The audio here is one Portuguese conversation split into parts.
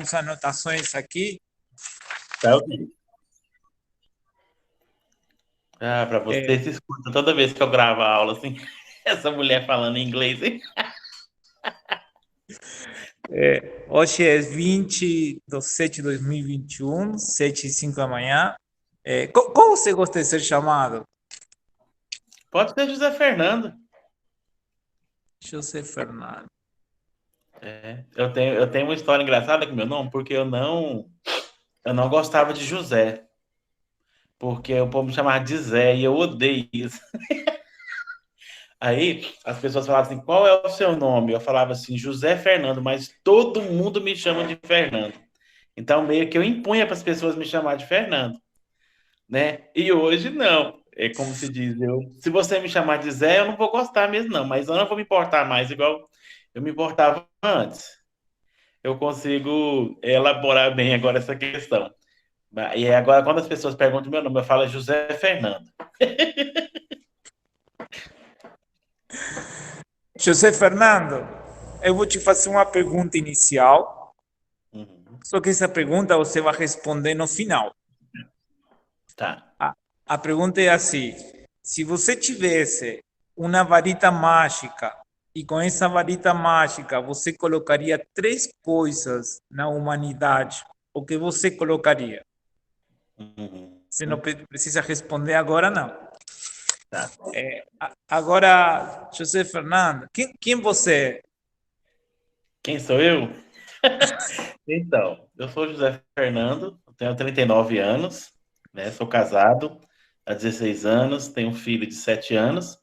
algumas anotações aqui. Tá ok. Ah, pra você se escuta toda vez que eu gravo a aula, assim, essa mulher falando inglês, hein? Hoje é 20 de 7 de 2021, 7h05 da manhã. Como você gosta de ser chamado? Pode ser José Fernando. José Fernando. Eu tenho uma história engraçada com meu nome, porque eu não gostava de José, porque o povo me chamava de Zé e eu odeio isso. Aí as pessoas falavam assim: qual é o seu nome? Eu falava assim: José Fernando, mas todo mundo me chama de Fernando. Então meio que eu impunha para as pessoas me chamar de Fernando, né? E hoje não. É como se diz, se você me chamar de Zé, eu não vou gostar mesmo, não, mas eu não vou me importar mais igual eu me importava antes. Eu consigo elaborar bem agora essa questão. E agora, quando as pessoas perguntam meu nome, eu falo José Fernando. José Fernando, eu vou te fazer uma pergunta inicial, Uhum. só que essa pergunta você vai responder no final. Tá. A, a pergunta é assim: se você tivesse uma varita mágica e com essa varita mágica você colocaria três coisas na humanidade, o que você colocaria? Uhum. Você não precisa responder agora, não. Tá. Agora, José Fernando, quem você é? Quem sou eu? Então, eu sou José Fernando, tenho 39 anos, né? Sou casado há 16 anos, tenho um filho de 7 anos,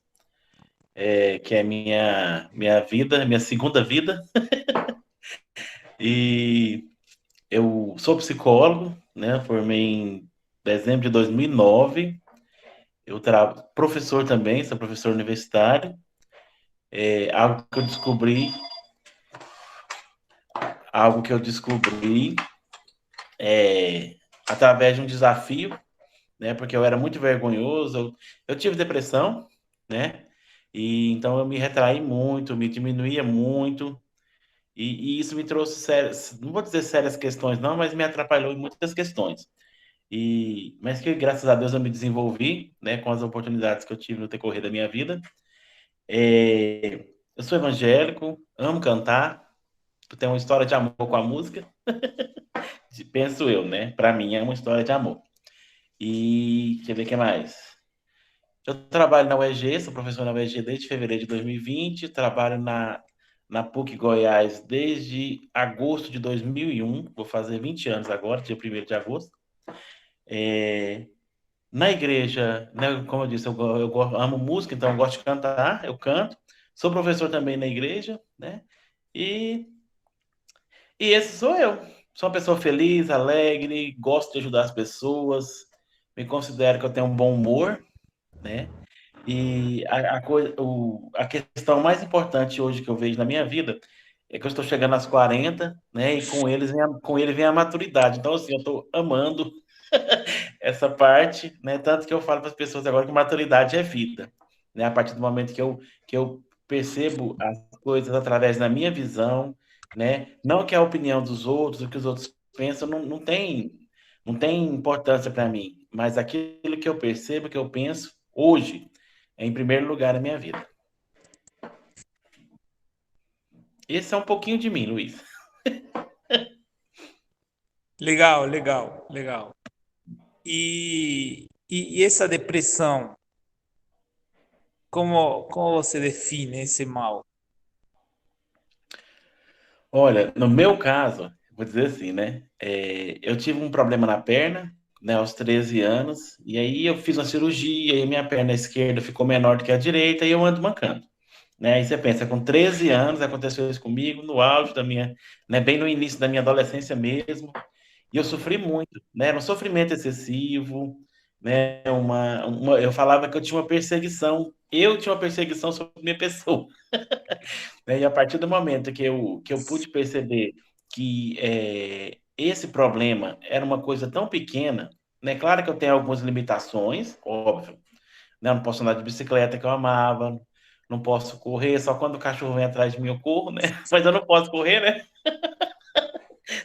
que é minha vida, minha segunda vida. E eu sou psicólogo, né? Formei em dezembro de 2009. Eu trabalho professor também, sou professor universitário. Algo que eu descobri, algo que eu descobri através de um desafio, né? Porque eu era muito vergonhoso, eu tive depressão, né? E então eu me retraí muito, me diminuía muito, e isso me trouxe sérias, não vou dizer sérias questões, não, mas me atrapalhou em muitas questões. Mas que graças a Deus eu me desenvolvi, né, com as oportunidades que eu tive no decorrer da minha vida. Eu sou evangélico, amo cantar, tenho uma história de amor com a música, penso eu, né? Para mim é uma história de amor. E deixa eu ver o que mais. Eu trabalho na UEG, sou professor na UEG desde fevereiro de 2020, trabalho na PUC Goiás desde agosto de 2001, vou fazer 20 anos agora, dia 1º de agosto. Na igreja, né, como eu disse, amo música, então eu gosto de cantar, eu canto. Sou professor também na igreja, né? E, e esse sou eu. Sou uma pessoa feliz, alegre, gosto de ajudar as pessoas, me considero que eu tenho um bom humor, né? E a questão mais importante hoje que eu vejo na minha vida é que eu estou chegando às 40, né? E com ele vem a maturidade. Então, assim, eu estou amando essa parte, né? Tanto que eu falo para as pessoas agora que maturidade é vida, né? A partir do momento que eu percebo as coisas através da minha visão, né? Não que a opinião dos outros, o que os outros pensam, não tem importância para mim, mas aquilo que eu percebo, que eu penso hoje, é em primeiro lugar na minha vida. Esse é um pouquinho de mim, Luiz. Legal, legal, legal. E essa depressão, como você define esse mal? Olha, no meu caso, vou dizer assim, né? Eu tive um problema na perna, né, aos 13 anos, e aí eu fiz uma cirurgia, e minha perna esquerda ficou menor do que a direita, e eu ando mancando. Né? Aí você pensa, com 13 anos aconteceu isso comigo, no auge da minha, né, bem no início da minha adolescência mesmo, e eu sofri muito, né? Era um sofrimento excessivo, né? Eu falava que eu tinha uma perseguição sobre minha pessoa. Né? E a partir do momento que eu pude perceber que esse problema era uma coisa tão pequena, né? Claro que eu tenho algumas limitações, óbvio. Né? Eu não posso andar de bicicleta, que eu amava, não posso correr, só quando o cachorro vem atrás de mim eu corro, né? Mas eu não posso correr, né?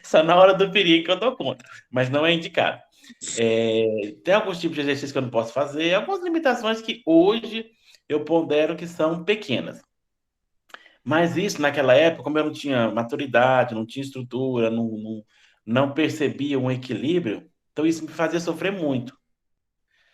Só na hora do perigo que eu dou conta, mas não é indicado. Tem alguns tipos de exercício que eu não posso fazer, algumas limitações que hoje eu pondero que são pequenas. Mas isso, naquela época, como eu não tinha maturidade, não tinha estrutura, não percebia um equilíbrio, então isso me fazia sofrer muito,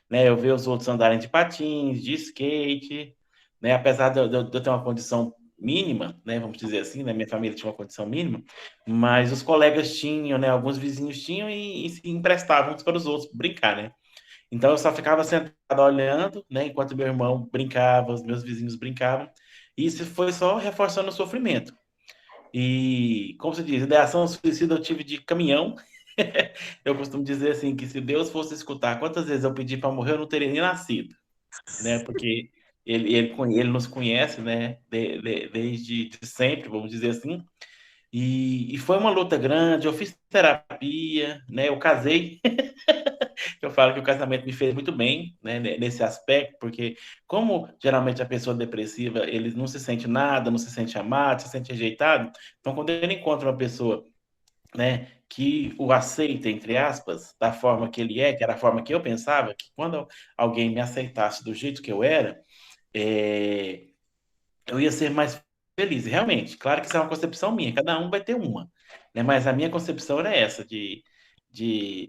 né? Eu ver os outros andarem de patins, de skate, né? Apesar de eu ter uma condição mínima, né? Vamos dizer assim, né? Minha família tinha uma condição mínima, mas os colegas tinham, né? Alguns vizinhos tinham e se emprestavam uns para os outros brincar, né? Então eu só ficava sentado olhando, né? Enquanto meu irmão brincava, os meus vizinhos brincavam. E isso foi só reforçando o sofrimento. E, como se diz, ideação suicida eu tive de caminhão. Eu costumo dizer assim, que se Deus fosse escutar quantas vezes eu pedi para morrer, eu não teria nem nascido, né? Porque ele nos conhece, né? Desde de sempre, vamos dizer assim. E foi uma luta grande, eu fiz terapia, né? Eu casei. Eu falo que o casamento me fez muito bem, né, nesse aspecto, porque como geralmente a pessoa depressiva, ele não se sente nada, não se sente amado, se sente rejeitado, então quando ele encontra uma pessoa, né, que o aceita, entre aspas, da forma que ele é, que era a forma que eu pensava, que quando alguém me aceitasse do jeito que eu era, é, eu ia ser mais feliz. Realmente, claro que isso é uma concepção minha, cada um vai ter uma, né? Mas a minha concepção era essa, de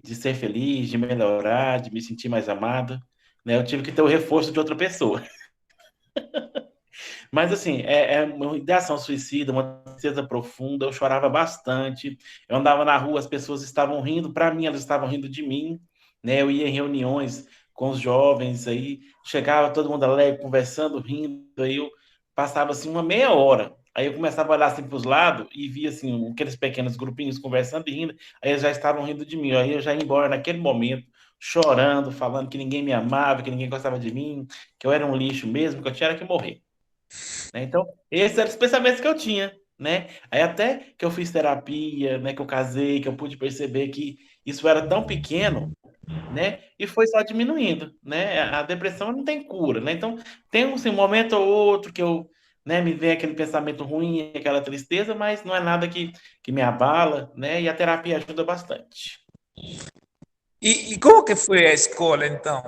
ser feliz, de melhorar, de me sentir mais amado, né? Eu tive que ter o reforço de outra pessoa. Mas, assim, é uma ideação suicida, uma tristeza profunda, eu chorava bastante, eu andava na rua, as pessoas estavam rindo, para mim, elas estavam rindo de mim, né? Eu ia em reuniões com os jovens, aí chegava todo mundo alegre, conversando, rindo, aí eu passava, assim, uma meia hora, aí eu começava a olhar, assim, para os lados e via, assim, aqueles pequenos grupinhos conversando e rindo, aí eles já estavam rindo de mim, aí eu já ia embora naquele momento, chorando, falando que ninguém me amava, que ninguém gostava de mim, que eu era um lixo mesmo, que eu tinha que morrer, né? Então, esses eram os pensamentos que eu tinha, né? Aí até que eu fiz terapia, né, que eu casei, que eu pude perceber que isso era tão pequeno, né? E foi só diminuindo, né? A depressão não tem cura, né? Então, tem assim, um momento ou outro que eu, né, me vem aquele pensamento ruim, aquela tristeza, mas não é nada que me abala, né? E a terapia ajuda bastante. E como que foi a escola, então?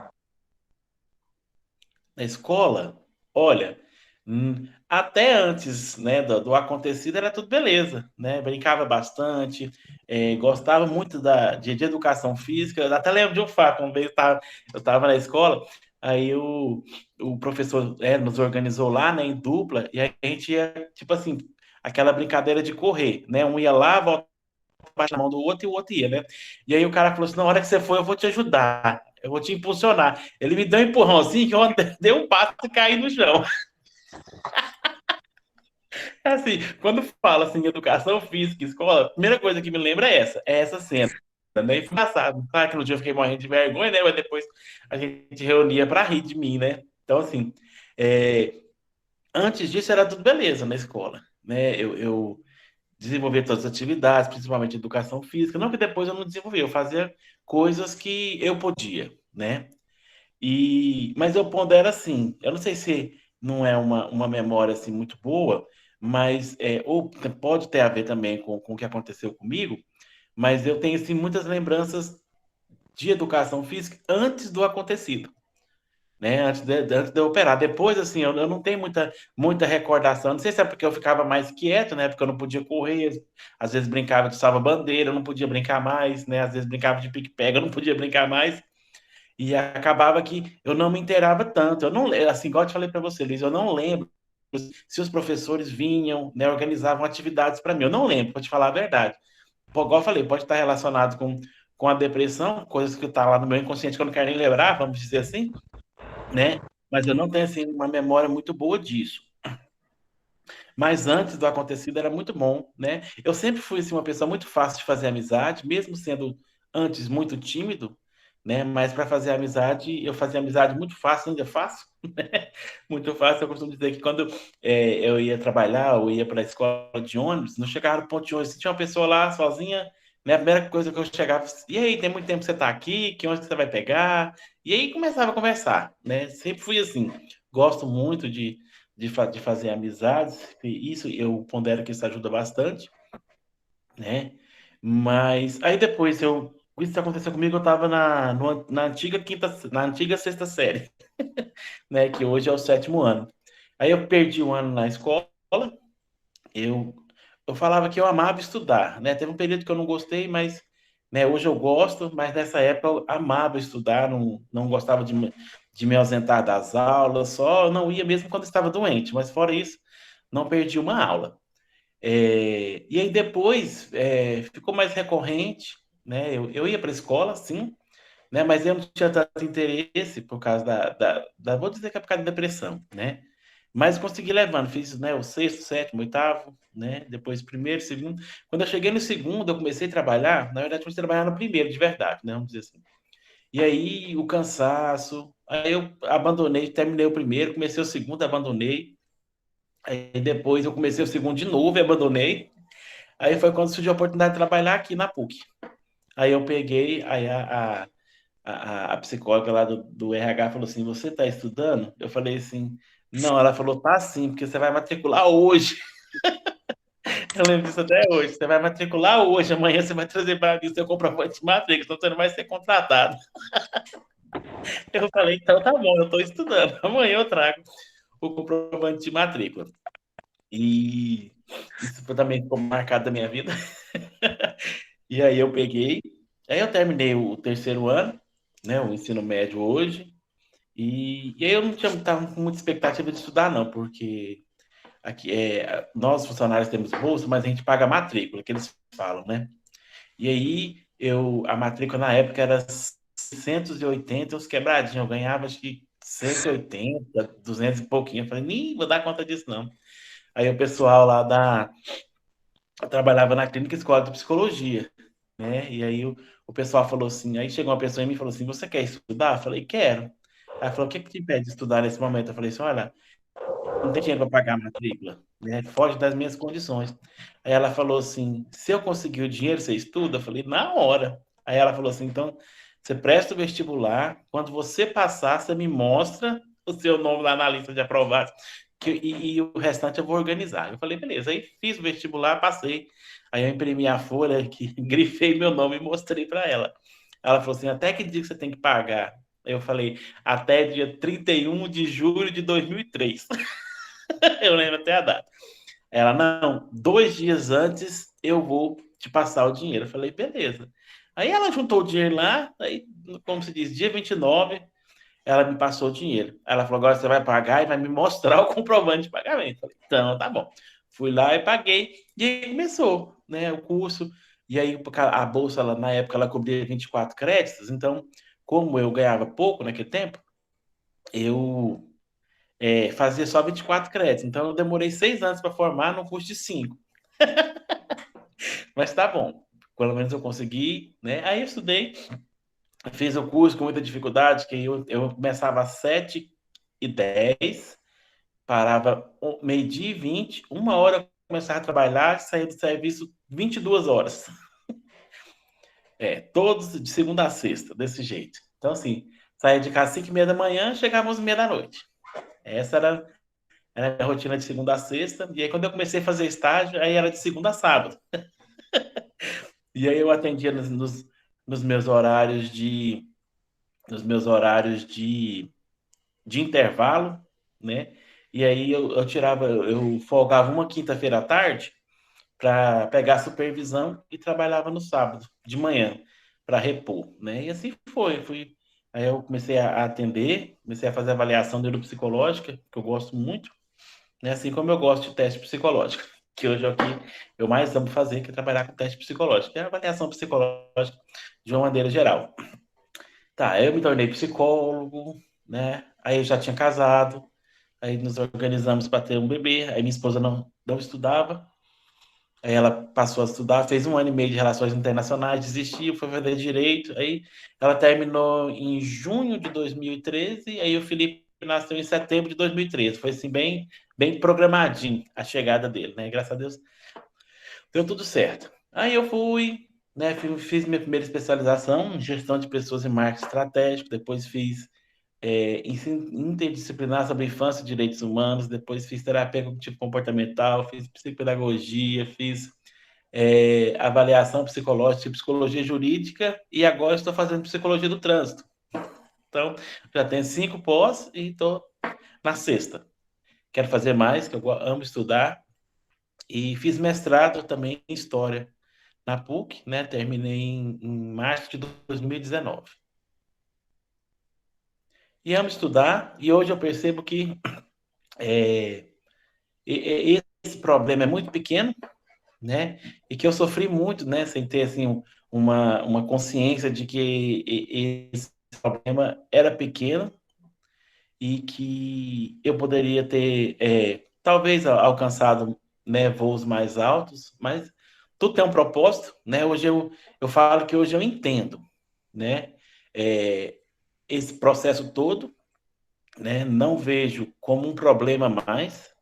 Na escola, olha, até antes, né, do acontecido era tudo beleza, né? Brincava bastante, gostava muito de educação física. Eu até lembro de um fato, uma vez eu estava na escola, aí o professor nos organizou lá, né, em dupla, e aí a gente ia, tipo assim, aquela brincadeira de correr, né? Um ia lá, voltava na mão do outro e o outro ia, né? E aí o cara falou assim: na hora que você for, eu vou te ajudar, eu vou te impulsionar. Ele me deu um empurrão assim, que eu dei um passo e caí no chão. É assim, quando fala assim, educação física, escola, a primeira coisa que me lembra é essa cena. Né? E foi engraçado. Claro que no dia eu fiquei morrendo de vergonha, né? Mas depois a gente reunia para rir de mim, né? Então, assim, é, antes disso era tudo beleza na escola, né? Eu desenvolvia todas as atividades, principalmente educação física. Não que depois eu não desenvolvia, eu fazia coisas que eu podia, né? Mas eu pondero assim, eu não sei se não é uma memória assim muito boa, mas ou pode ter a ver também com o que aconteceu comigo, mas eu tenho assim muitas lembranças de educação física antes do acontecido, né? Antes de eu operar. Depois, assim, eu não tenho muita recordação. Não sei se é porque eu ficava mais quieto, né? Porque eu não podia correr, às vezes brincava de salva-bandeira, eu não podia brincar mais, né? Às vezes brincava de pique-pega, eu não podia brincar mais. E acabava que eu não me inteirava tanto. Eu não, assim, igual eu te falei para você, Liz, eu não lembro se os professores vinham, né, organizavam atividades para mim. Eu não lembro, para te falar a verdade. Pô, igual eu falei, pode estar relacionado com a depressão, coisas que está lá no meu inconsciente que eu não quero nem lembrar, vamos dizer assim, né? Mas eu não tenho assim uma memória muito boa disso. Mas antes do acontecido era muito bom, né? Eu sempre fui assim, uma pessoa muito fácil de fazer amizade, mesmo sendo antes muito tímido, né? Mas para fazer amizade, eu fazia amizade muito fácil, ainda faço, né? Muito fácil. Eu costumo dizer que quando eu ia trabalhar ou ia para a escola de ônibus, não chegava no ponto de ônibus, se tinha uma pessoa lá sozinha, né? A primeira coisa que eu chegava, e aí, tem muito tempo que você está aqui? Que ônibus que você vai pegar? E aí começava a conversar, né? Sempre fui assim. Gosto muito de fazer amizades, e isso eu pondero que isso ajuda bastante, né? Mas aí depois isso aconteceu comigo, eu estava na antiga na antiga sexta série, né? Que hoje é o sétimo ano. Aí eu perdi um ano na escola, eu, eu falava que eu amava estudar, né? Teve um período que eu não gostei, mas né, hoje eu gosto, mas nessa época eu amava estudar, não gostava de me ausentar das aulas, só não ia mesmo quando estava doente, mas fora isso, não perdi uma aula. E aí depois ficou mais recorrente, né? Eu ia para a escola, sim, né? Mas eu não tinha tanto interesse por causa vou dizer que é por causa da depressão, né? Mas consegui levando, fiz, né, o sexto, sétimo, oitavo, né? Depois primeiro, segundo. Quando eu cheguei no segundo, eu comecei a trabalhar, na verdade, eu comecei a trabalhar no primeiro, de verdade, né? Vamos dizer assim. E aí, o cansaço, aí eu abandonei, terminei o primeiro, comecei o segundo, abandonei. Aí depois eu comecei o segundo de novo e abandonei. Aí foi quando surgiu a oportunidade de trabalhar aqui na PUC. Aí eu peguei, aí a psicóloga lá do RH falou assim: Você está estudando? Eu falei assim: Não, ela falou: Tá sim, porque você vai matricular hoje. Eu lembro disso até hoje. Você vai matricular hoje, amanhã você vai trazer para mim o seu comprovante de matrícula, senão você não vai ser contratado. Eu falei: Então tá bom, eu estou estudando. Amanhã eu trago o comprovante de matrícula. E isso também ficou marcado da minha vida. E aí eu peguei, aí eu terminei o terceiro ano, né, o ensino médio hoje, e aí eu não tinha tava com muita expectativa de estudar, não, porque aqui nós funcionários temos bolsa, mas a gente paga a matrícula, que eles falam, né? E aí a matrícula na época era 680, uns quebradinhos, eu ganhava acho que 180, 200 e pouquinho. Eu falei, nem vou dar conta disso, não. Aí o pessoal lá eu trabalhava na clínica escola de psicologia, né? E aí o pessoal falou assim, aí chegou uma pessoa em mim e falou assim, você quer estudar? Eu falei, quero. Ela falou, o que que te impede de estudar nesse momento? Eu falei assim, olha, não tem dinheiro para pagar a matrícula, né? Foge das minhas condições. Aí ela falou assim, se eu conseguir o dinheiro, você estuda? Eu falei, na hora. Aí ela falou assim, então, você presta o vestibular, quando você passar, você me mostra o seu nome lá na lista de aprovados, e o restante eu vou organizar. Eu falei, beleza. Aí fiz o vestibular, passei. Aí eu imprimi a folha, que grifei meu nome e mostrei para ela. Ela falou assim, até que dia que você tem que pagar? Eu falei, até dia 31 de julho de 2003. Eu lembro até a data. Ela, não, 2 dias antes eu vou te passar o dinheiro. Eu falei, beleza. Aí ela juntou o dinheiro lá, aí, como se diz, dia 29 ela me passou o dinheiro. Ela falou, agora você vai pagar e vai me mostrar o comprovante de pagamento. Eu falei, então, tá bom. Fui lá e paguei. E aí começou, né, o curso. E aí a bolsa, na época, ela cobria 24 créditos. Então, como eu ganhava pouco naquele tempo, eu fazia só 24 créditos. Então, eu demorei 6 anos para formar no curso de 5. Mas tá bom. Pelo menos eu consegui, né? Aí eu estudei, fiz o curso com muita dificuldade, que eu começava às 7h10, parava meio-dia e 20, 1 hora eu começava a trabalhar, saía do serviço 22 horas. Todos de segunda a sexta, desse jeito. Então, assim, saía de casa às 5h30 da manhã, chegava às 30 da noite. Essa era a minha rotina de segunda a sexta. E aí, quando eu comecei a fazer estágio, aí era de segunda a sábado. E aí eu atendia nos meus horários de intervalo, né? E aí eu folgava uma quinta-feira à tarde para pegar a supervisão e trabalhava no sábado de manhã para repor, né? E assim fui. Aí eu comecei a atender, comecei a fazer avaliação neuropsicológica, que eu gosto muito, né? Assim como eu gosto de teste psicológico, que hoje é o que eu mais amo fazer, que é trabalhar com teste psicológico, que é a avaliação psicológica de uma maneira geral. Tá, eu me tornei psicólogo, né? Aí eu já tinha casado, aí nos organizamos para ter um bebê, aí minha esposa não estudava, aí ela passou a estudar, fez 1 ano e meio de relações internacionais, desistiu, foi fazer direito, aí ela terminou em junho de 2013, aí o Felipe nasceu em setembro de 2013, foi assim bem programadinho a chegada dele, né? Graças a Deus deu tudo certo. Aí eu fui, né, fiz minha primeira especialização em gestão de pessoas e marketing estratégico, depois fiz ensino interdisciplinar sobre infância e direitos humanos, depois fiz terapia cognitivo comportamental, fiz psicopedagogia, fiz avaliação psicológica, psicologia jurídica, e agora estou fazendo psicologia do trânsito. Então, já tenho 5 pós e estou na sexta. Quero fazer mais, que eu amo estudar. E fiz mestrado também em História na PUC, né? Terminei em março de 2019. E amo estudar, e hoje eu percebo que esse problema é muito pequeno, né? E que eu sofri muito, né? Sem ter, assim, uma consciência de que esse problema era pequeno e que eu poderia ter, talvez, alcançado, né, voos mais altos, mas tudo tem um propósito, né? Hoje eu falo que hoje eu entendo, né? É, esse processo todo, né? Não vejo como um problema mais,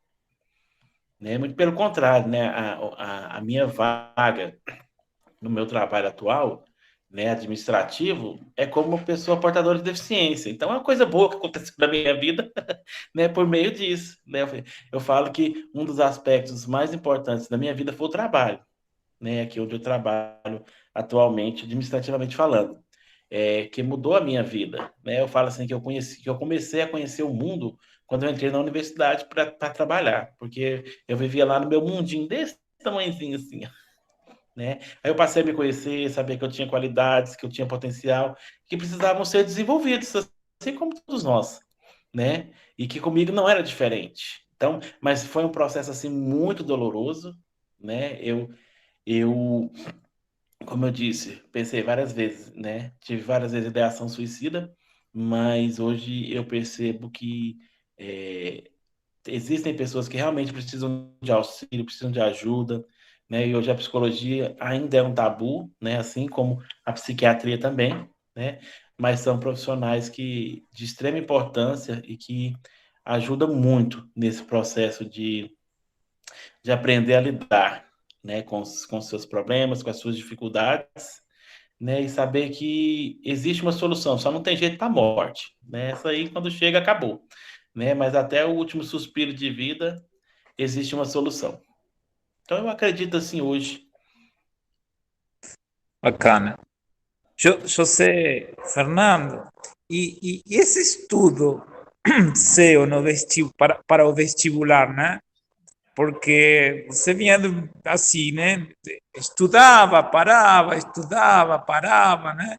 né? Muito pelo contrário, né? A minha vaga no meu trabalho atual, né, administrativo, é como uma pessoa portadora de deficiência. Então, é uma coisa boa que aconteceu na minha vida, né, por meio disso. Né? Eu falo que um dos aspectos mais importantes da minha vida foi o trabalho, né, aqui onde eu trabalho atualmente, administrativamente falando, que mudou a minha vida. Né? Eu falo assim que que eu comecei a conhecer o mundo quando eu entrei na universidade para trabalhar, porque eu vivia lá no meu mundinho desse tamanhozinho assim, né? Aí eu passei a me conhecer, saber que eu tinha qualidades, que eu tinha potencial, que precisavam ser desenvolvidos, assim como todos nós, né? E que comigo não era diferente. Então, mas foi um processo assim muito doloroso, né? Eu, como eu disse, pensei várias vezes, né? Tive várias vezes ideação suicida, mas hoje eu percebo que é, existem pessoas que realmente precisam de auxílio, precisam de ajuda, né? E hoje a psicologia ainda é um tabu, né? Assim como a psiquiatria também, né? Mas são profissionais que de extrema importância e que ajudam muito nesse processo de aprender a lidar, né? Com os seus problemas, com as suas dificuldades, né? E saber que existe uma solução, só não tem jeito para a morte, né? Essa aí, quando chega, acabou, né? Mas até o último suspiro de vida existe uma solução. Então eu acredito assim hoje. Bacana. José Fernando, e esse estudo seu no para o vestibular, né? Porque você vinha assim, né? Estudava, parava, né?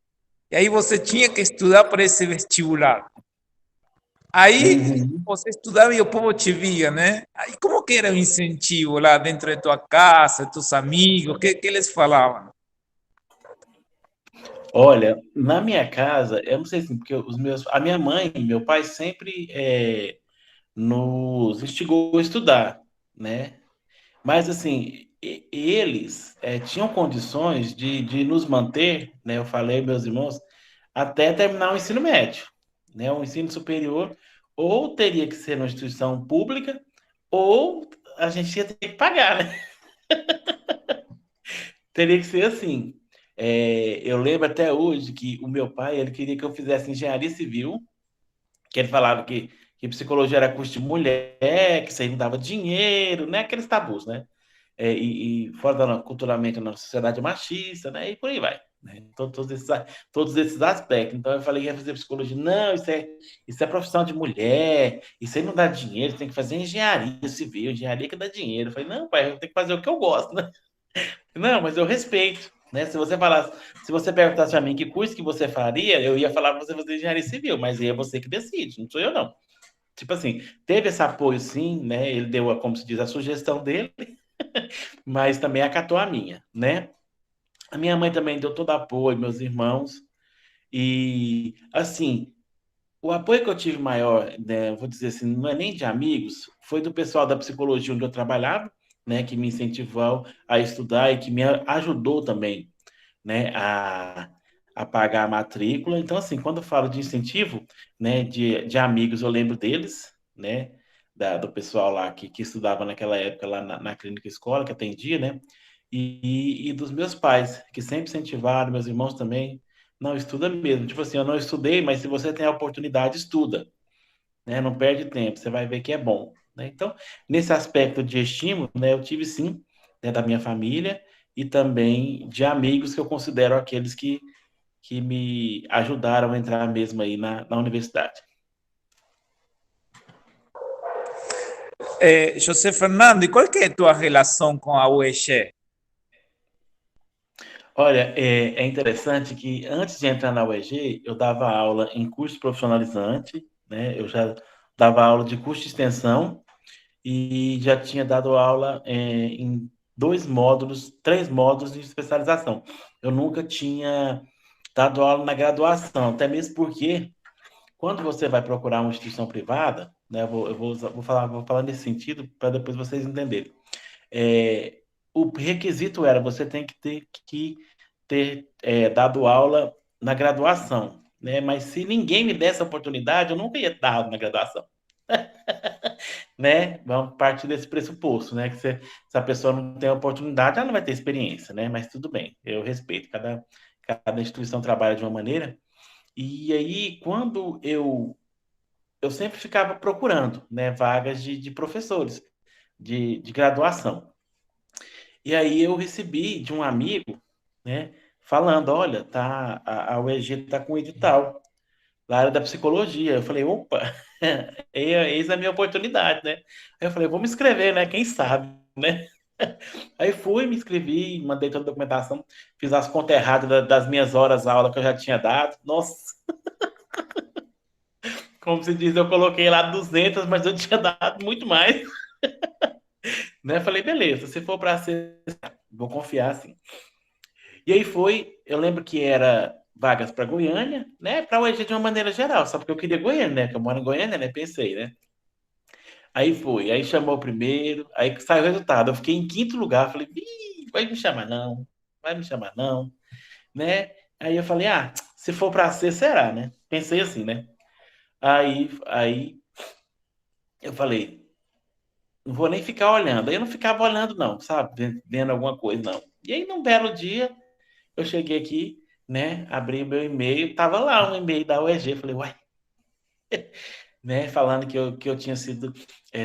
E aí você tinha que estudar para esse vestibular. Aí Uhum. você estudava e o povo te via, né? Aí como que era o incentivo lá dentro de tua casa, tus amigos, que eles falavam? Olha, na minha casa, eu não sei assim, porque a minha mãe e meu pai sempre nos instigou a estudar, né? Mas assim, eles tinham condições de nos manter, né? Eu falei, meus irmãos, até terminar o ensino médio, né? O ensino superior, ou teria que ser numa instituição pública, ou a gente ia ter que pagar, né? Teria que ser assim. Eu lembro até hoje que o meu pai ele queria que eu fizesse engenharia civil, que ele falava que psicologia era curso de mulher, que isso aí não dava dinheiro, né? Aqueles tabus, né? E fora culturalmente na sociedade machista, né? E por aí vai. Né? Todos esses aspectos. Então eu falei que ia fazer psicologia. Não, isso é profissão de mulher, isso aí não dá dinheiro, tem que fazer engenharia civil, engenharia que dá dinheiro. Eu falei, não, pai, eu tenho que fazer o que eu gosto, né? Não, mas eu respeito, né? Se você perguntasse para mim que curso que você faria, eu ia falar para você fazer engenharia civil, mas aí é você que decide, não sou eu não. Tipo assim, teve esse apoio sim, né? Ele deu, como se diz, a sugestão dele, mas também acatou a minha, né? A minha mãe também deu todo apoio, meus irmãos, e assim, o apoio que eu tive maior, né, eu vou dizer assim, não é nem de amigos, foi do pessoal da psicologia onde eu trabalhava, né, que me incentivou a estudar e que me ajudou também, né, a pagar a matrícula. Então, assim, quando eu falo de incentivo, né, de amigos, eu lembro deles, né, do pessoal lá que estudava naquela época lá na clínica escola, que atendia, né, e dos meus pais, que sempre incentivaram, meus irmãos também, não, estuda mesmo. Tipo assim, eu não estudei, mas se você tem a oportunidade, estuda, né, não perde tempo, você vai ver que é bom, né. Então, nesse aspecto de estímulo, né, eu tive sim, né, da minha família, e também de amigos que eu considero aqueles que me ajudaram a entrar mesmo aí na universidade. José Fernando, ¿y cuál que es tu relación con a UEG? Olha, é interessante que antes de entrar na UEG, eu dava aula em curso profissionalizante, né? Eu já dava aula de curso de extensão e já tinha dado aula em dois módulos, três módulos de especialização. Eu nunca tinha dado aula na graduação, até mesmo porque quando você vai procurar uma instituição privada, né? Vou falar nesse sentido para depois vocês entenderem. É, o requisito era você tem que ter dado aula na graduação, né? Mas se ninguém me desse a oportunidade, eu nunca ia dar aula na graduação, né? Vamos partir desse pressuposto, né? Que se a pessoa não tem a oportunidade, ela não vai ter experiência, né? Mas tudo bem, eu respeito, cada instituição trabalha de uma maneira. E aí, quando eu sempre ficava procurando, né, vagas de professores de graduação. E aí eu recebi de um amigo, né, falando, olha, a UEG está com edital na área da psicologia. Eu falei, opa, eis a minha oportunidade, né? Aí eu falei, vou me inscrever, né? Quem sabe, né? Aí fui, me inscrevi, mandei toda a documentação, fiz as contas erradas das minhas horas aula que eu já tinha dado. Nossa, como se diz, eu coloquei lá 200, mas eu tinha dado muito mais, né? Falei, beleza, se for para ser, vou confiar assim. E aí foi, eu lembro que era vagas para Goiânia, né? Para o EG de uma maneira geral, só porque eu queria Goiânia, né? Que eu moro em Goiânia, né? Pensei, né? Aí foi, aí chamou o primeiro, aí saiu o resultado. Eu fiquei em quinto lugar, falei, "Ih, vai me chamar não, vai me chamar não, né? Aí eu falei, ah, se for para ser, será, né? Pensei assim, né? Aí eu falei, não vou nem ficar olhando. Aí eu não ficava olhando, não, sabe? Vendo alguma coisa, não. E aí, num belo dia, eu cheguei aqui, né? Abri o meu e-mail, tava lá um e-mail da UEG. Falei, uai, né? Falando que eu tinha sido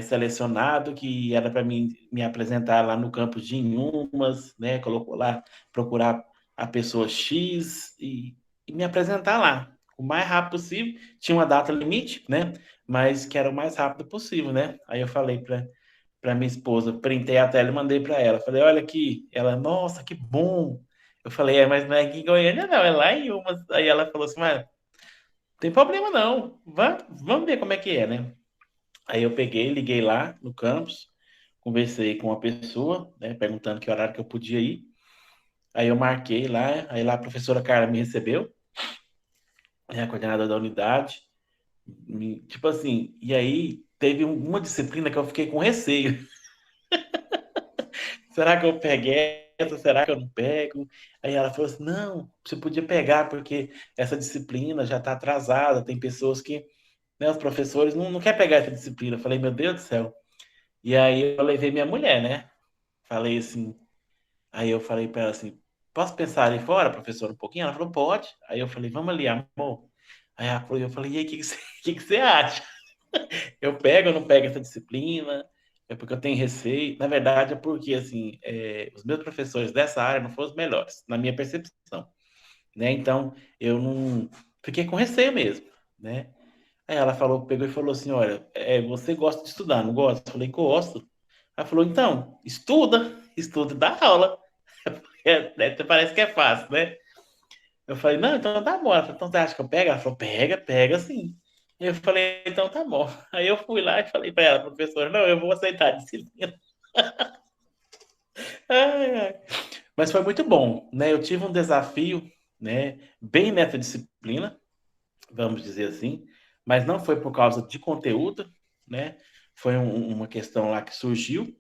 selecionado, que era para mim me apresentar lá no campus de Inhumas, né? Colocou lá, procurar a pessoa X e me apresentar lá. O mais rápido possível. Tinha uma data limite, né? Mas que era o mais rápido possível, né? Aí eu falei para minha esposa, printei a tela e mandei para ela. Falei, olha aqui. Ela, nossa, que bom. Eu falei, mas não é aqui em Goiânia, não, é lá em Umas. Aí ela falou assim, mas tem problema não. Vamos ver como é que é, né? Aí eu peguei, liguei lá no campus, conversei com uma pessoa, né, perguntando que horário que eu podia ir. Aí eu marquei lá, aí lá a professora Carla me recebeu, né, a coordenadora da unidade. Tipo assim, e aí teve uma disciplina que eu fiquei com receio. Será que eu pego essa? Será que eu não pego? Aí ela falou assim: não, você podia pegar, porque essa disciplina já está atrasada. Tem pessoas que, né, os professores não querem pegar essa disciplina. Eu falei, meu Deus do céu. E aí eu levei minha mulher, né? Falei assim, aí eu falei para ela assim, posso pensar ali fora, professor, um pouquinho? Ela falou, pode. Aí eu falei, vamos ali, amor. Aí ela falou, eu falei, e aí, o que que você acha? Eu pego ou não pego essa disciplina? É porque eu tenho receio. Na verdade, é porque, assim, os meus professores dessa área não foram os melhores, na minha percepção, né? Então, eu não... Fiquei com receio mesmo, né? Aí ela falou, pegou e falou assim, olha, você gosta de estudar, não gosta? Eu falei, gosto. Ela falou, então, estuda e dá aula. Parece que é fácil, né? Eu falei, não, então tá bom. Ela falou, então você acha que eu pego? Ela falou, pega sim. Eu falei, então tá bom. Aí eu fui lá e falei para ela, professora, não, eu vou aceitar a disciplina. Ai, ai. Mas foi muito bom, né? Eu tive um desafio, né, bem nessa disciplina, vamos dizer assim, mas não foi por causa de conteúdo, né? Foi uma questão lá que surgiu,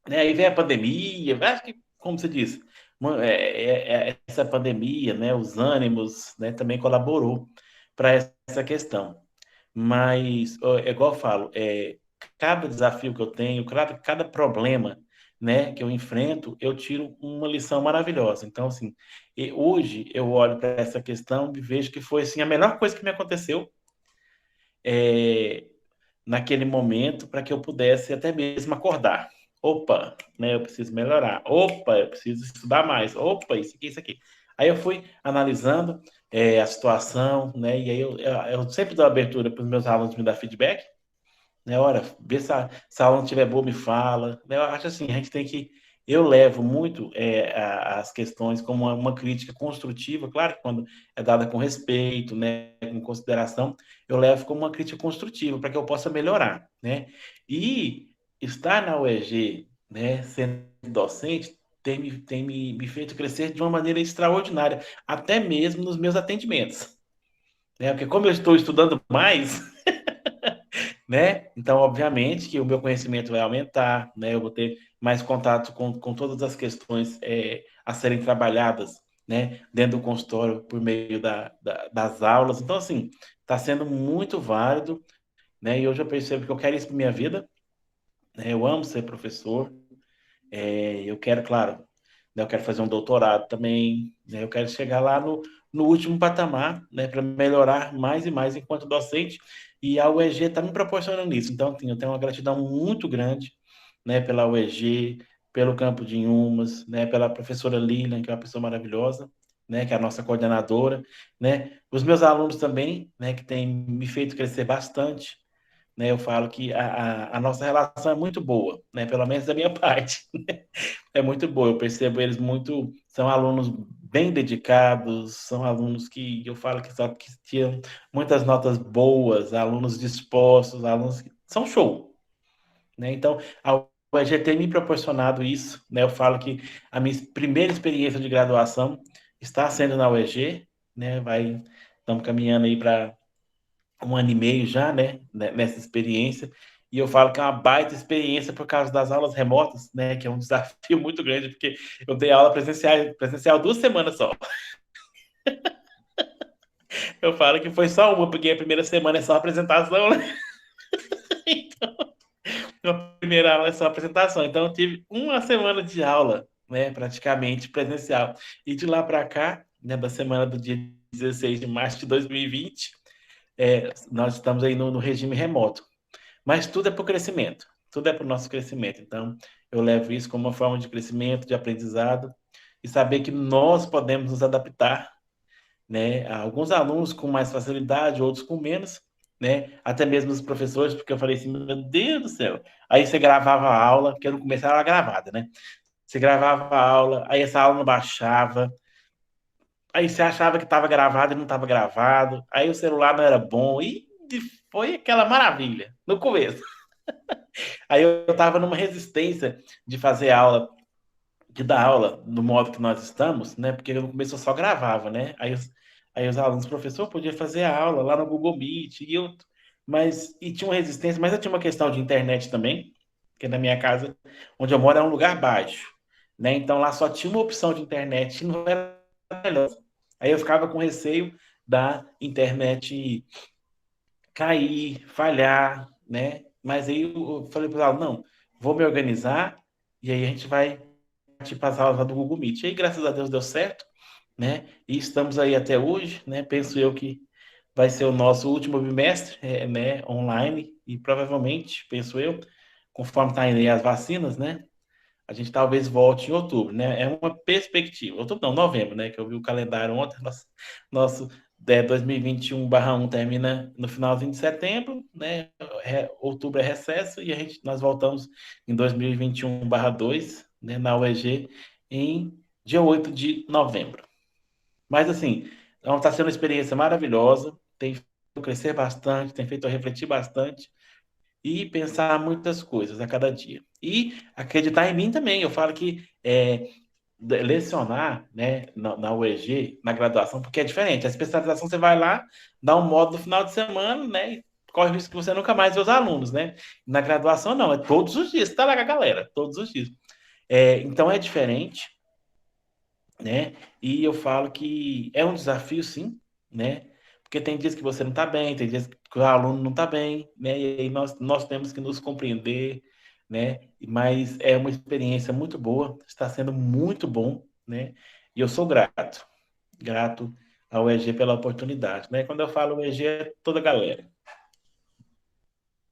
né? Aí veio a pandemia, acho que, como você disse, essa pandemia, né, os ânimos, né, também colaborou para essa questão. Mas, ó, é igual eu falo, cada desafio que eu tenho, cada problema, né, que eu enfrento, eu tiro uma lição maravilhosa. Então, assim, hoje eu olho para essa questão e vejo que foi, assim, a melhor coisa que me aconteceu é, naquele momento para que eu pudesse até mesmo acordar. Opa, né, eu preciso melhorar. Opa, eu preciso estudar mais. Opa, isso aqui, isso aqui. Aí eu fui analisando a situação, né? E aí eu sempre dou abertura para os meus alunos me dar feedback, né? Ora, vê se a aula não estiver boa, me fala. Né? Eu acho assim, a gente tem que. Eu levo muito as questões como uma crítica construtiva, claro que quando é dada com respeito, né, com consideração, eu levo como uma crítica construtiva para que eu possa melhorar, né? E estar na UEG, né, sendo docente, tem me feito crescer de uma maneira extraordinária, até mesmo nos meus atendimentos, né? Porque como eu estou estudando mais, né? Então, obviamente, que o meu conhecimento vai aumentar, né? Eu vou ter mais contato com todas as questões a serem trabalhadas, né? Dentro do consultório por meio das aulas. Então, assim, está sendo muito válido, né? E hoje eu percebo que eu quero isso para minha vida, né? Eu amo ser professor. Eu quero, claro, né? Eu quero fazer um doutorado também, né? Eu quero chegar lá no último patamar, né? Para melhorar mais e mais enquanto docente. E a UEG está me proporcionando isso. Então, assim, eu tenho uma gratidão muito grande, né? Pela UEG, pelo Campo de Inhumas, né? Pela professora Lilian, que é uma pessoa maravilhosa, né? Que é a nossa coordenadora, né? Os meus alunos também, né? Que têm me feito crescer bastante, né? Eu falo que a nossa relação é muito boa, né? Pelo menos da minha parte. É muito boa, eu percebo eles muito, são alunos bem dedicados, são alunos que eu falo que tinham muitas notas boas, alunos dispostos, alunos que são show, né? Então, a UEG tem me proporcionado isso, né? Eu falo que a minha primeira experiência de graduação está sendo na UEG, né? Estamos caminhando aí para 1 ano e meio já, né, nessa experiência. E eu falo que é uma baita experiência por causa das aulas remotas, né, que é um desafio muito grande, porque eu dei aula presencial 2 semanas só. Eu falo que foi só uma, porque a primeira semana é só apresentação, né? A primeira aula é só apresentação. Então, eu tive 1 semana de aula, né, praticamente presencial. E de lá para cá, né, da semana do dia 16 de março de 2020, nós estamos aí no regime remoto. Mas tudo é para o crescimento, tudo é para o nosso crescimento. Então, eu levo isso como uma forma de crescimento, de aprendizado, e saber que nós podemos nos adaptar, né? Alguns alunos com mais facilidade, outros com menos, né? Até mesmo os professores, porque eu falei assim, meu Deus do céu. Aí você gravava a aula, porque no começo era gravada, né? Você gravava a aula, aí essa aula não baixava, aí você achava que estava gravado e não estava gravado, aí o celular não era bom, e foi aquela maravilha no começo. Aí eu estava numa resistência de fazer aula, de dar aula no modo que nós estamos, né? Porque no começo eu só gravava, né? Aí os alunos, professor, podia fazer a aula lá no Google Meet, e tinha uma resistência, mas eu tinha uma questão de internet também, porque na minha casa, onde eu moro, é um lugar baixo, né? Então lá só tinha uma opção de internet, e não era melhor. Aí eu ficava com receio da internet cair, falhar, né? Mas aí eu falei para ela, não, vou me organizar e aí a gente vai partir para as aulas lá do Google Meet. E aí, graças a Deus, deu certo, né? E estamos aí até hoje, né? Penso eu que vai ser o nosso último bimestre, né? Online e provavelmente, penso eu, conforme tá indo aí as vacinas, né? A gente talvez volte em outubro, né? É uma perspectiva. Outubro não, novembro, né? Que eu vi o calendário ontem. Nosso 2021/1 termina no finalzinho de setembro, né? Outubro é recesso e nós voltamos em 2021/2, né? Na UEG, em dia 8 de novembro. Mas, assim, está sendo uma experiência maravilhosa, tem feito eu crescer bastante, tem feito eu refletir bastante e pensar muitas coisas a cada dia. E acreditar em mim também. Eu falo que lecionar, né, na UEG, na graduação, porque é diferente. A especialização você vai lá, dá um módulo no final de semana, né, e corre o risco que você nunca mais vê os alunos, né? Na graduação, não, é todos os dias, tá lá com a galera, todos os dias. Então é diferente, né? E eu falo que é um desafio, sim, né? Porque tem dias que você não está bem, tem dias que o aluno não está bem, né? E aí nós temos que nos compreender, né? Mas é uma experiência muito boa, está sendo muito bom, né? E eu sou grato ao EG pela oportunidade, né? Quando eu falo EG, é toda a galera.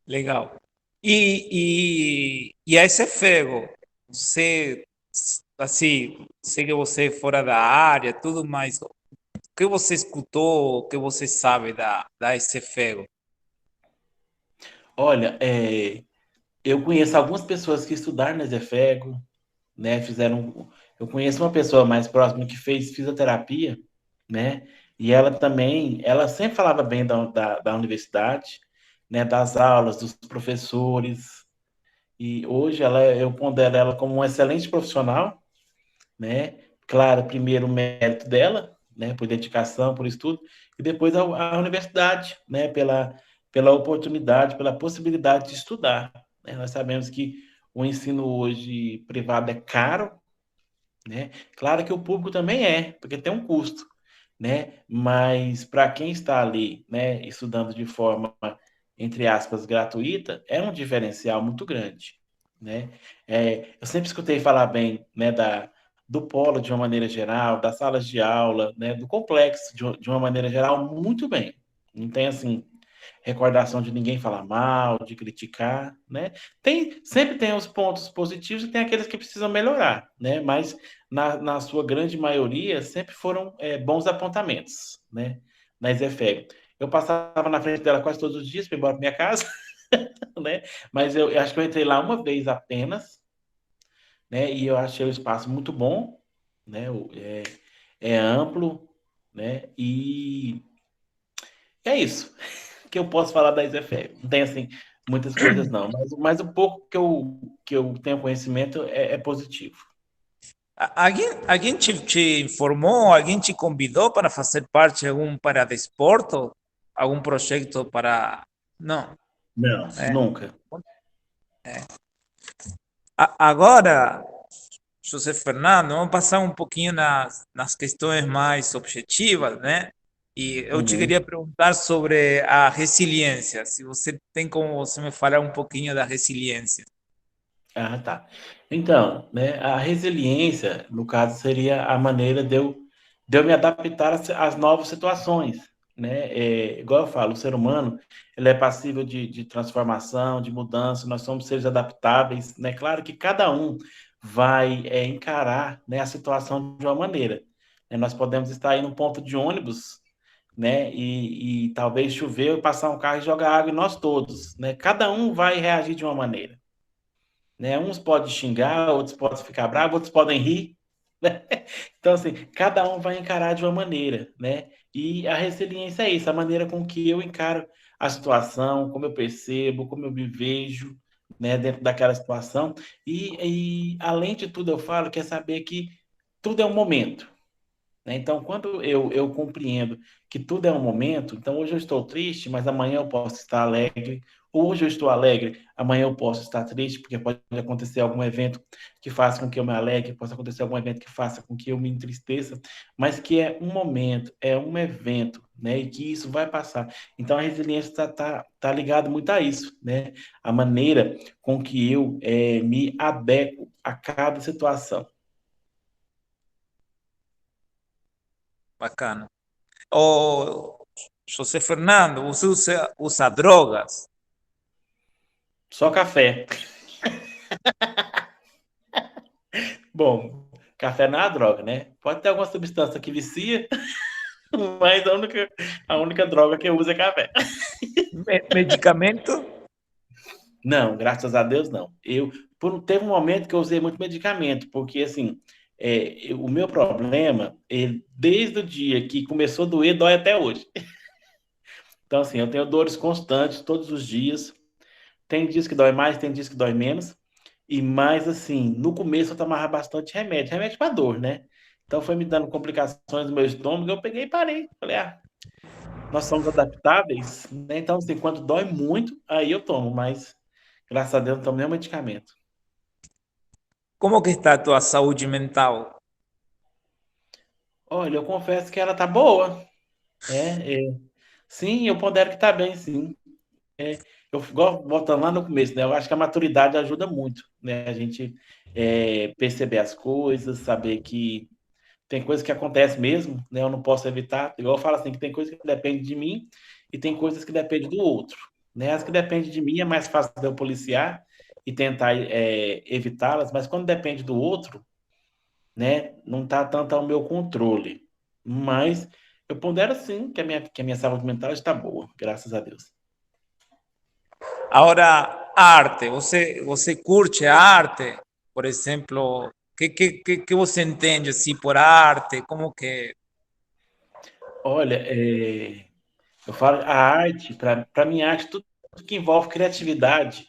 Legal. E a esse fego, você, assim, sei que você é fora da área, tudo mais. O que você escutou, o que você sabe da esse fego? Olha, eu conheço algumas pessoas que estudaram na Zefego, né? Eu conheço uma pessoa mais próxima que fez fisioterapia, né? E ela também, ela sempre falava bem da universidade, né? Das aulas, dos professores. E hoje eu pondero ela como um excelente profissional, né? Claro, primeiro o mérito dela, né? Por dedicação, por estudo, e depois a universidade, né? Pela oportunidade, pela possibilidade de estudar, né? Nós sabemos que o ensino hoje privado é caro, né? Claro que o público também porque tem um custo, né? Mas para quem está ali, né, estudando de forma, entre aspas, gratuita, é um diferencial muito grande, né? Eu sempre escutei falar bem, né, do polo de uma maneira geral, das salas de aula, né, do complexo de uma maneira geral, muito bem. Não tem assim recordação de ninguém falar mal, de criticar, né? Sempre tem os pontos positivos e tem aqueles que precisam melhorar, né? Mas na sua grande maioria sempre foram bons apontamentos, né? Na Isefeg. Eu passava na frente dela quase todos os dias para ir embora para minha casa, né? Mas eu acho que eu entrei lá uma vez apenas, né? E eu achei o espaço muito bom, né? É amplo, né? E é isso que eu posso falar da Isefeg. Não tem, assim, muitas coisas, não. Mas o pouco que eu tenho conhecimento é positivo. Alguém te informou, alguém te convidou para fazer parte de algum paradesporto? Algum projeto para... Não, Não, é. nunca. Agora, José Fernando, vamos passar um pouquinho nas questões mais objetivas, né? E eu te Uhum. queria perguntar sobre a resiliência, se você tem como você me falar um pouquinho da resiliência. Ah, tá. Então, né, a resiliência, no caso, seria a maneira de eu me adaptar às novas situações, né? Igual eu falo, o ser humano, ele é passível de transformação, de mudança, nós somos seres adaptáveis, né? Claro que cada um vai encarar, né, a situação de uma maneira, né? Nós podemos estar aí num ponto de ônibus, né? E talvez chover, passar um carro e jogar água em nós todos, né? Cada um vai reagir de uma maneira, né? Uns podem xingar, outros podem ficar bravos, outros podem rir, né? Então, assim, cada um vai encarar de uma maneira, né? E a resiliência é isso, a maneira com que eu encaro a situação, como eu percebo, como eu me vejo, né, dentro daquela situação. Além de tudo, eu falo que é saber que tudo é um momento, né? Então, quando eu compreendo que tudo é um momento, então hoje eu estou triste, mas amanhã eu posso estar alegre. Hoje eu estou alegre, amanhã eu posso estar triste, porque pode acontecer algum evento que faça com que eu me alegre, pode acontecer algum evento que faça com que eu me entristeça, mas que é um momento, é um evento, né? E que isso vai passar. Então a resiliência tá ligado muito a isso, né? A maneira com que eu me adequo a cada situação. Bacana. Ô, José Fernando, você usa drogas? Só café. Bom, café não é uma droga, né? Pode ter alguma substância que vicia, mas a única droga que eu uso é café. Medicamento? Não, graças a Deus, não. Teve um momento que eu usei muito medicamento, porque, assim, o meu problema, desde o dia que começou a doer, dói até hoje. Então, assim, eu tenho dores constantes todos os dias. Tem dias que dói mais, tem dias que dói menos. E mais assim, no começo eu tomava bastante remédio para dor, né? Então foi me dando complicações no meu estômago, eu peguei e parei. Falei, nós somos adaptáveis, né? Então, assim, quando dói muito, aí eu tomo, mas graças a Deus não tomo nenhum medicamento. Como que está a tua saúde mental? Olha, eu confesso que ela tá boa. Sim, eu pondero que tá bem, sim. Eu gosto, voltando lá no começo, né? Eu acho que a maturidade ajuda muito, né? A gente perceber as coisas, saber que tem coisas que acontecem mesmo, né? Eu não posso evitar. Igual eu falo assim, que tem coisas que dependem de mim e tem coisas que dependem do outro, né? As que dependem de mim é mais fácil de eu policiar e tentar evitá-las, mas quando depende do outro, né, não está tanto ao meu controle. Mas eu pondero sim que a minha saúde mental está boa, graças a Deus. Agora, arte, você curte a arte? Por exemplo, que você entende assim por arte? Como que... Olha, eu falo a arte, para mim, arte, tudo que envolve criatividade,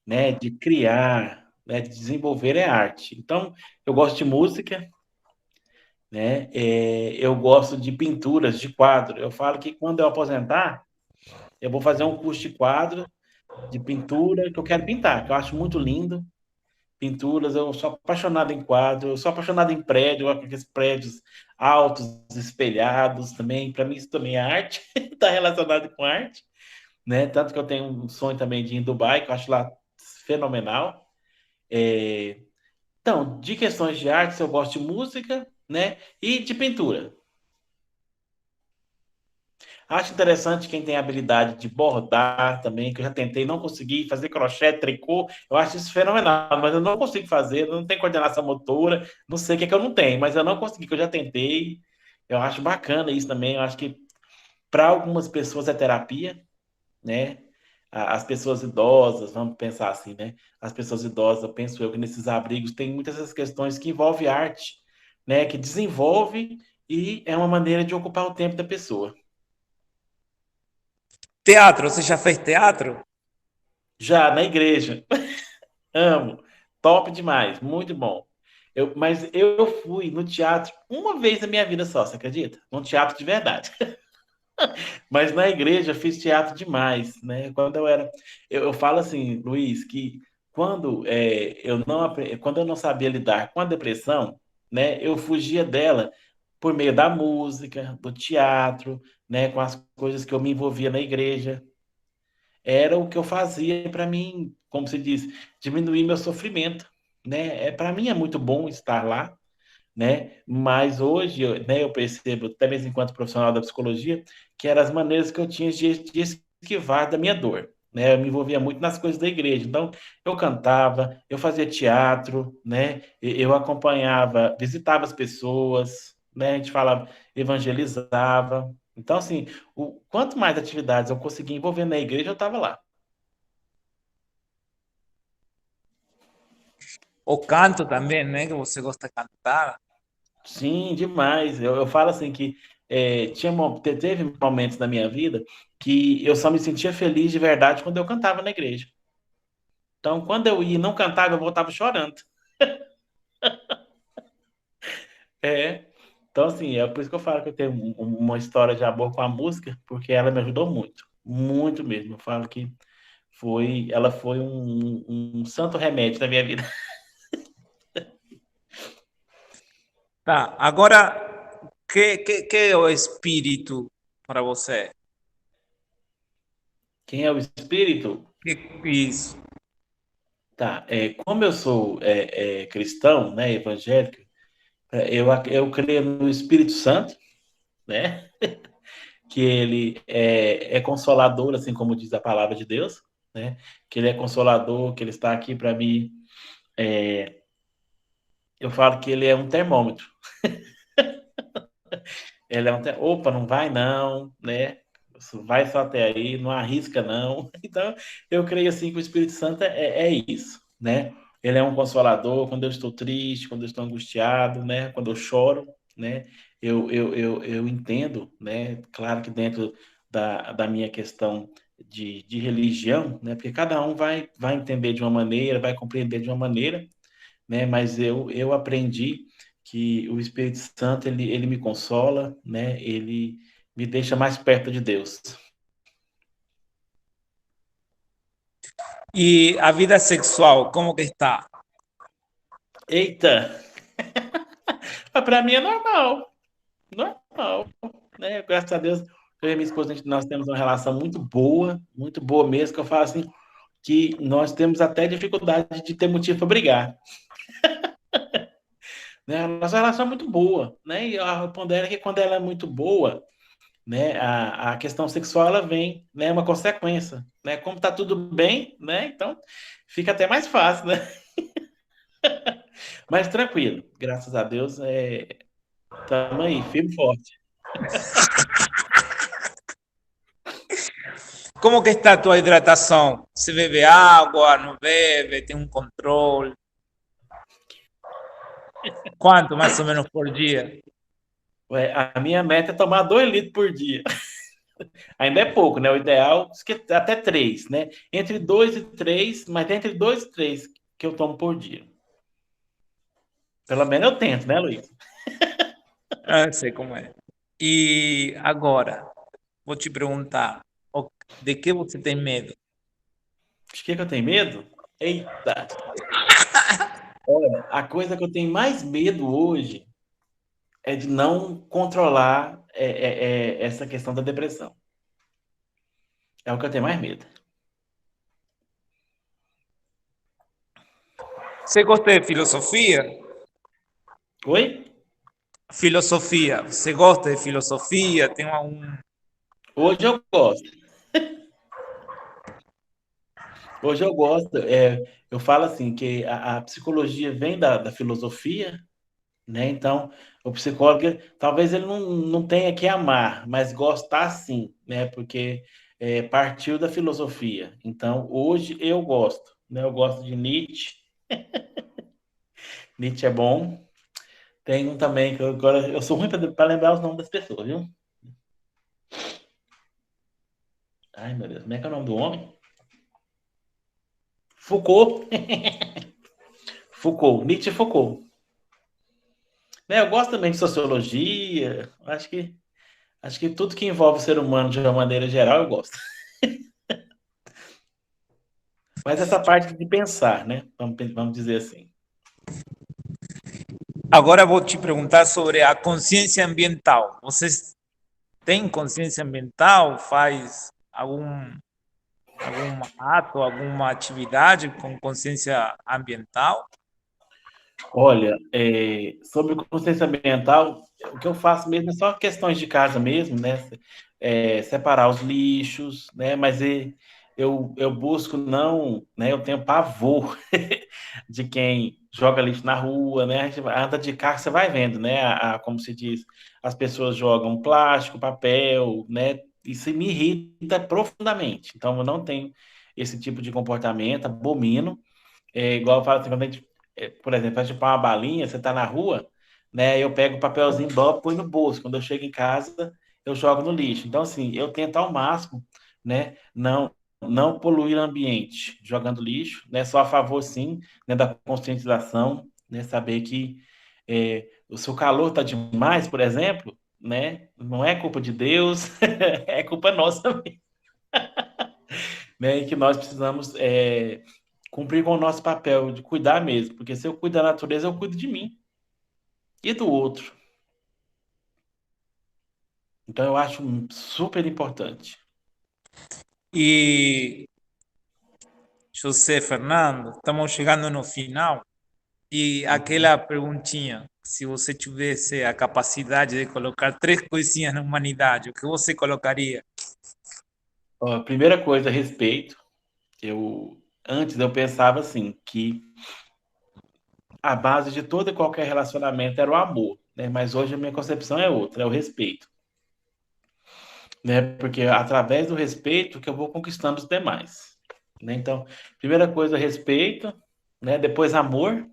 né, de criar, né, de desenvolver é arte. Então, eu gosto de música, né, eu gosto de pinturas, de quadro. Eu falo que quando eu aposentar, eu vou fazer um curso de quadro, de pintura, que eu quero pintar, que eu acho muito lindo. Pinturas, eu sou apaixonado em quadro, eu sou apaixonado em prédio, aqueles prédios altos, espelhados também. Para mim, isso também é arte, está relacionado com arte, né? Tanto que eu tenho um sonho também de ir em Dubai, que eu acho lá fenomenal. É, Então, de questões de arte, eu gosto de música, né? E de pintura. Acho interessante quem tem habilidade de bordar também, que eu já tentei, não consegui fazer crochê, tricô, eu acho isso fenomenal, mas eu não consigo fazer, não tenho coordenação motora, não sei o que é que eu não tenho, mas eu não consegui, que eu já tentei. Eu acho bacana isso também, eu acho que para algumas pessoas é terapia, né? As pessoas idosas, vamos pensar assim, né? As pessoas idosas, eu penso eu que nesses abrigos tem muitas essas questões que envolvem arte, né? Que desenvolve e é uma maneira de ocupar o tempo da pessoa. Teatro, você já fez teatro? Já na igreja. Amo. Top demais. Muito bom. Mas eu fui no teatro uma vez na minha vida só, você acredita? Um teatro de verdade. Mas na igreja eu fiz teatro demais, né? Quando eu era. Eu falo assim, Luiz, que quando eu não sabia lidar com a depressão, né? Eu fugia dela por meio da música, do teatro, né? Com as coisas que eu me envolvia na igreja. Era o que eu fazia para mim, como se diz, diminuir meu sofrimento, né? Para mim é muito bom estar lá, né? Mas hoje, né, eu percebo, até mesmo enquanto profissional da psicologia, que eram as maneiras que eu tinha de esquivar da minha dor. Né, eu me envolvia muito nas coisas da igreja, então eu cantava, eu fazia teatro, né? Eu acompanhava, visitava as pessoas, né? A gente falava, evangelizava. Então, assim, quanto mais atividades eu conseguia envolver na igreja, eu estava lá. O canto também, né? Que você gosta de cantar. Sim, demais. Eu falo assim que teve momentos na minha vida que eu só me sentia feliz de verdade quando eu cantava na igreja. Então, quando eu ia e não cantava, eu voltava chorando. É. Então, assim, é por isso que eu falo que eu tenho uma história de amor com a música, porque ela me ajudou muito, muito mesmo. Eu falo que ela foi um santo remédio na minha vida. Tá, agora, que é o espírito para você? Quem é o espírito? Isso. Tá, como eu sou cristão, né, evangélico, eu creio no Espírito Santo, né? Que ele é consolador, assim como diz a palavra de Deus, né? Que ele é consolador, que ele está aqui para mim. Eu falo que ele é um termômetro. Ele é opa, não vai não, né? Vai só até aí, não arrisca não. Então, eu creio assim que o Espírito Santo é isso, né? Ele é um consolador quando eu estou triste, quando eu estou angustiado, né? Quando eu choro, né? Eu entendo, né? Claro que dentro da minha questão de religião, né? Porque cada um vai entender de uma maneira, vai compreender de uma maneira, né? Mas eu aprendi que o Espírito Santo ele me consola, né? Ele me deixa mais perto de Deus. E a vida sexual, como que está? Eita, para mim é normal, normal, né? Graças a Deus, eu e minha esposa nós temos uma relação muito boa mesmo, que eu falo assim que nós temos até dificuldade de ter motivo para brigar, né? A nossa relação é muito boa, né? E eu pondero que quando ela é muito boa, né? A questão sexual ela vem, né? Uma consequência, né? Como tá tudo bem, né? Então fica até mais fácil, né? Mas tranquilo, graças a Deus, estamos aí, firme e forte. Como que está a tua hidratação? Você bebe água, não bebe, tem um controle? Quanto mais ou menos por dia? Ué, a minha meta é tomar 2 litros por dia. Ainda é pouco, né? O ideal é até 3, né? Entre 2 e 3, mas entre 2 e 3 que eu tomo por dia. Pelo menos eu tento, né, Luiz? Ah, sei como é. E agora, vou te perguntar, de que você tem medo? De que eu tenho medo? Eita! Olha, a coisa que eu tenho mais medo hoje é de não controlar essa questão da depressão. É o que eu tenho mais medo. Você gosta de filosofia? Oi? Filosofia. Você gosta de filosofia? Tem algum... Hoje eu gosto. Hoje eu gosto. Eu falo assim que a psicologia vem da filosofia, né? Então, o psicólogo, talvez ele não tenha que amar, mas gostar sim, né? Porque partiu da filosofia. Então, hoje eu gosto, né? Eu gosto de Nietzsche. Nietzsche é bom. Tem um também que agora eu sou ruim para lembrar os nomes das pessoas, viu? Ai, meu Deus, como é que é o nome do homem? Foucault. Foucault, Nietzsche e Foucault. Né, eu gosto também de sociologia. Acho que tudo que envolve o ser humano de uma maneira geral eu gosto. Mas essa parte de pensar, né? Vamos dizer assim. Agora vou te perguntar sobre a consciência ambiental. Você tem consciência ambiental? Faz algum ato, alguma atividade com consciência ambiental? Olha, sobre consciência ambiental, o que eu faço mesmo é só questões de casa mesmo, né? Separar os lixos, né? Mas eu busco não, né? Eu tenho pavor de quem joga lixo na rua, né? A gente anda de carro, você vai vendo, né? Como se diz, as pessoas jogam plástico, papel, né? Isso me irrita profundamente. Então, eu não tenho esse tipo de comportamento, abomino. Igual eu falo assim, quando a gente, por exemplo, vai chupar uma balinha, você tá na rua, né? Eu pego o papelzinho, boto, põe no bolso. Quando eu chego em casa, eu jogo no lixo. Então, assim, eu tento ao máximo, né? Não poluir o ambiente jogando lixo, né? Só a favor, sim, né, da conscientização, né? Saber que o seu calor tá demais, por exemplo, né? Não é culpa de Deus, é culpa nossa também, né? E que nós precisamos cumprir com o nosso papel de cuidar mesmo, porque se eu cuido da natureza, eu cuido de mim e do outro. Então eu acho super importante. E José Fernando, estamos chegando no final e Uhum. aquela perguntinha, se você tivesse a capacidade de colocar três coisinhas na humanidade, o que você colocaria? Ó, a primeira coisa, respeito. Antes eu pensava assim, que a base de todo e qualquer relacionamento era o amor, né? Mas hoje a minha concepção é outra, é o respeito, né? Porque é através do respeito que eu vou conquistando os demais, né? Então, primeira coisa, respeito, né? Depois amor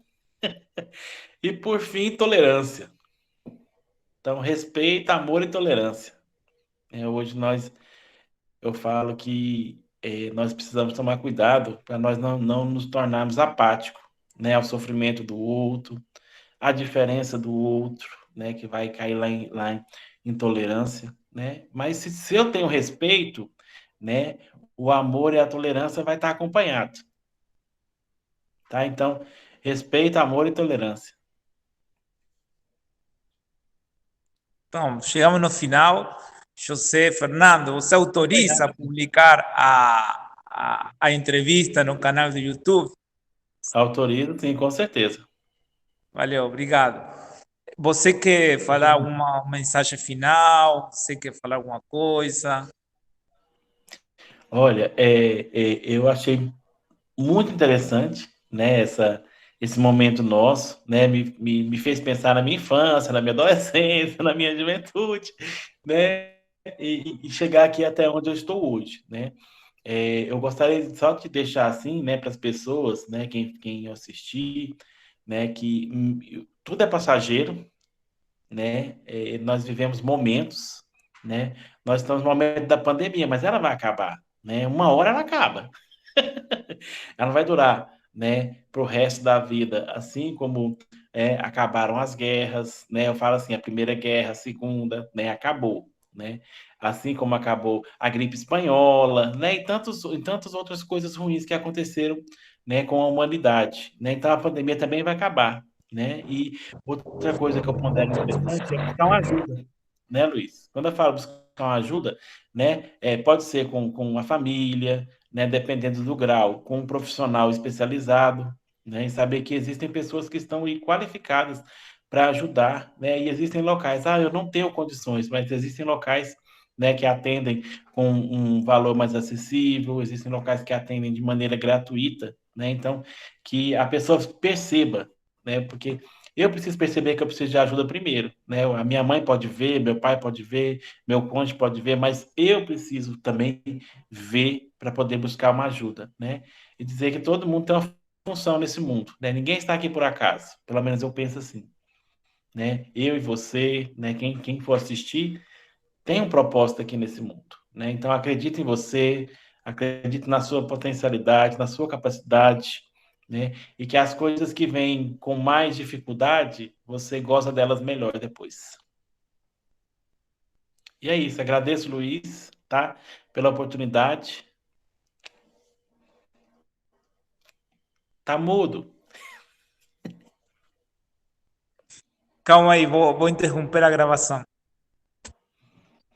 e por fim tolerância. Então, respeito, amor e tolerância. Hoje eu falo que nós precisamos tomar cuidado para nós não nos tornarmos apáticos, né, ao sofrimento do outro, à diferença do outro, né, que vai cair lá em intolerância, né? Mas se eu tenho respeito, né, o amor e a tolerância vai estar acompanhado, tá? Então, respeito, amor e tolerância. Então, chegamos no final. José Fernando, você autoriza a publicar a entrevista no canal do YouTube? Autorizo, sim, com certeza. Valeu, obrigado. Você quer Você falar uma mensagem final? Você quer falar alguma coisa? Olha, eu achei muito interessante, né, esse momento nosso, né, me fez pensar na minha infância, na minha adolescência, na minha juventude, né, e chegar aqui até onde eu estou hoje, né. Eu gostaria só de deixar assim, né, para as pessoas, né, quem assistir, né, que tudo é passageiro, né, nós vivemos momentos, né, nós estamos no momento da pandemia, mas ela vai acabar, né, uma hora ela acaba. Ela não vai durar, né, para o resto da vida, assim como acabaram as guerras, né? Eu falo assim, a Primeira Guerra, a Segunda, né? Acabou, né? Assim como acabou a gripe espanhola, né? E tantas outras coisas ruins que aconteceram, né, com a humanidade, né? Então a pandemia também vai acabar, né? E outra coisa que eu pondero interessante é buscar uma ajuda, né, Luiz? Quando eu falo buscar uma ajuda, né, pode ser com a família, né, dependendo do grau, com um profissional especializado, né, e saber que existem pessoas que estão aí qualificadas para ajudar, né, e existem locais, eu não tenho condições, mas existem locais, né, que atendem com um valor mais acessível, existem locais que atendem de maneira gratuita, né, então que a pessoa perceba, né, porque eu preciso perceber que eu preciso de ajuda primeiro, né, a minha mãe pode ver, meu pai pode ver, meu cônjuge pode ver, mas eu preciso também ver para poder buscar uma ajuda, né? E dizer que todo mundo tem uma função nesse mundo, né? Ninguém está aqui por acaso, pelo menos eu penso assim, né? Eu e você, né? Quem for assistir tem um propósito aqui nesse mundo, né? Então acredite em você, acredite na sua potencialidade, na sua capacidade, né? E que as coisas que vêm com mais dificuldade, você goza delas melhor depois. E é isso, agradeço, Luiz, tá? Pela oportunidade. Tá mudo. Calma aí, vou interromper a gravação.